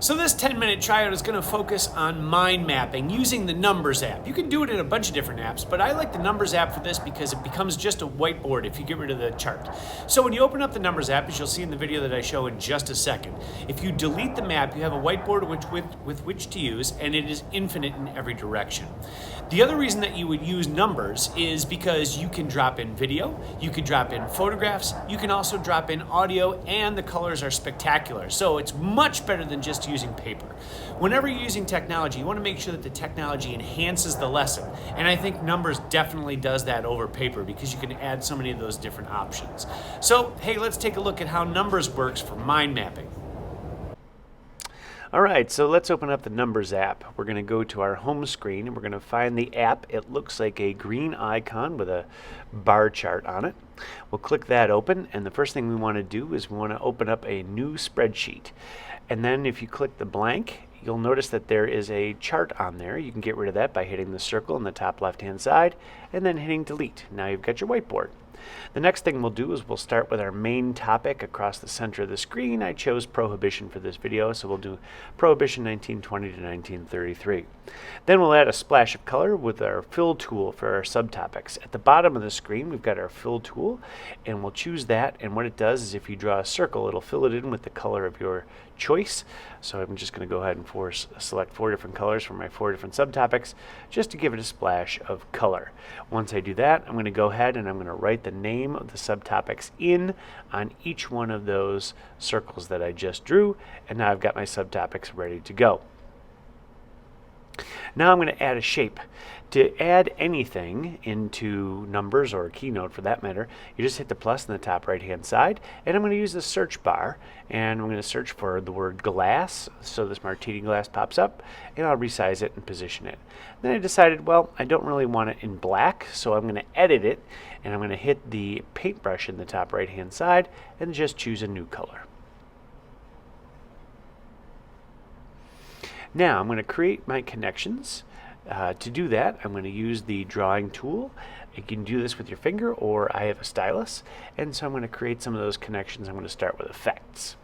So this 10-minute tryout is going to focus on mind mapping using the Numbers app. You can do it in a bunch of different apps, but I like the Numbers app for this because it becomes just a whiteboard if you get rid of the chart. So when you open up the Numbers app, as you'll see in the video that I show in just a second, if you delete the map, you have a whiteboard with which to use, and it is infinite in every direction. The other reason that you would use Numbers is because you can drop in video, you can drop in photographs, you can also drop in audio, and the colors are spectacular. So it's much better than just using paper. Whenever you're using technology, you want to make sure that the technology enhances the lesson. And I think Numbers definitely does that over paper because you can add so many of those different options. So, hey, let's take a look at how Numbers works for mind mapping. All right, so let's open up the Numbers app. We're going to go to our home screen and we're going to find the app. It looks like a green icon with a bar chart on it. We'll click that open, and the first thing we want to do is we want to open up a new spreadsheet. And then if you click the blank, you'll notice that there is a chart on there. You can get rid of that by hitting the circle in the top left-hand side and then hitting delete. Now you've got your whiteboard. The next thing we'll do is we'll start with our main topic across the center of the screen. I chose Prohibition for this video, so we'll do Prohibition 1920 to 1933. Then we'll add a splash of color with our fill tool for our subtopics. At the bottom of the screen, we've got our fill tool, and we'll choose that, and what it does is if you draw a circle, it'll fill it in with the color of your choice. So I'm just going to go ahead and select 4 different colors for my 4 different subtopics just to give it a splash of color. Once I do that, I'm going to go ahead and I'm going to write the name of the subtopics in on each one of those circles that I just drew, and now I've got my subtopics ready to go. Now I'm going to add a shape. To add anything into Numbers, or Keynote for that matter, you just hit the plus in the top right hand side, and I'm going to use the search bar, and I'm going to search for the word glass, so this martini glass pops up, and I'll resize it and position it. Then I decided, well, I don't really want it in black, so I'm going to edit it, and I'm going to hit the paintbrush in the top right hand side and just choose a new color. Now I'm going to create my connections. To do that, I'm going to use the drawing tool. You can do this with your finger, or I have a stylus, and so I'm going to create some of those connections. I'm going to start with effects.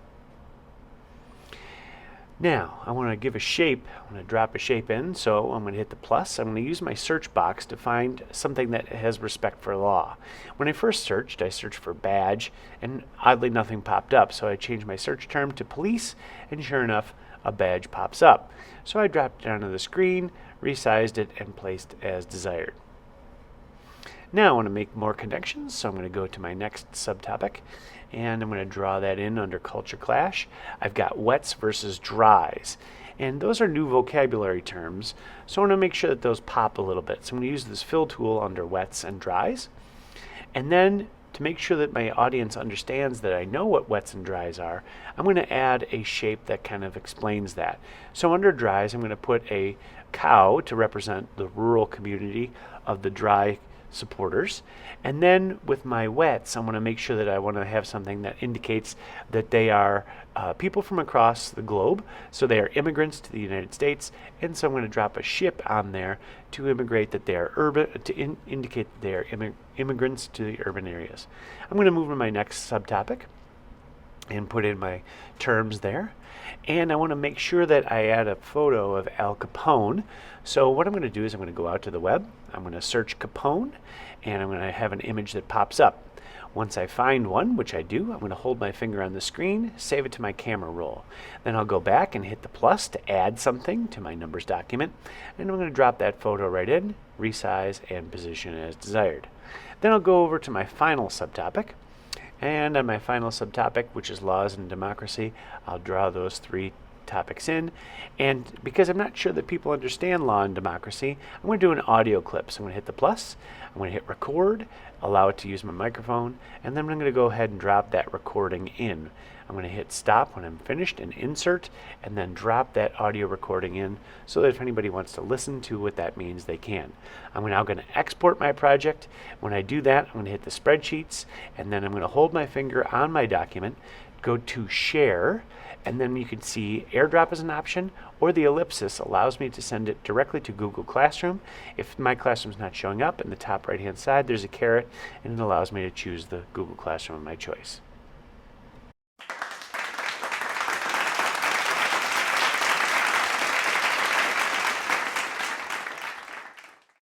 Now I want to give a shape. I'm going to drop a shape in, so I'm going to hit the plus. I'm going to use my search box to find something that has respect for law. When I first searched, I searched for badge, and oddly nothing popped up, so I changed my search term to police, and sure enough, a badge pops up. So I dropped it onto the screen, resized it, and placed as desired. Now I want to make more connections, so I'm going to go to my next subtopic, and I'm going to draw that in under Culture Clash. I've got wets versus dries, and those are new vocabulary terms, so I want to make sure that those pop a little bit. So I'm going to use this fill tool under wets and dries, and then to make sure that my audience understands that I know what wets and dries are, I'm going to add a shape that kind of explains that. So under dries, I'm going to put a cow to represent the rural community of the dry supporters. And then with my wets, I'm going to make sure that I want to have something that indicates that they are people from across the globe. So they are immigrants to the United States. And so I'm going to drop a ship on there to indicate that they are indicate that they are immigrants to the urban areas. I'm going to move to my next subtopic and put in my terms there. And I want to make sure that I add a photo of Al Capone. So what I'm going to do is I'm going to go out to the web, I'm going to search Capone, and I'm going to have an image that pops up. Once I find one, which I do, I'm going to hold my finger on the screen, save it to my camera roll. Then I'll go back and hit the plus to add something to my Numbers document, and I'm going to drop that photo right in, resize, and position as desired. Then I'll go over to my final subtopic. And on my final subtopic, which is laws and democracy, I'll draw those 3 topics in. And because I'm not sure that people understand law and democracy, I'm going to do an audio clip. So I'm going to hit the plus, I'm going to hit record, allow it to use my microphone, and then I'm going to go ahead and drop that recording in. I'm going to hit stop when I'm finished and insert, and then drop that audio recording in so that if anybody wants to listen to what that means, they can. I'm now going to export my project. When I do that, I'm going to hit the spreadsheets, and then I'm going to hold my finger on my document, go to share, and then you can see AirDrop is an option, or the ellipsis allows me to send it directly to Google Classroom. If my classroom's not showing up, in the top right hand side there's a caret, and it allows me to choose the Google Classroom of my choice.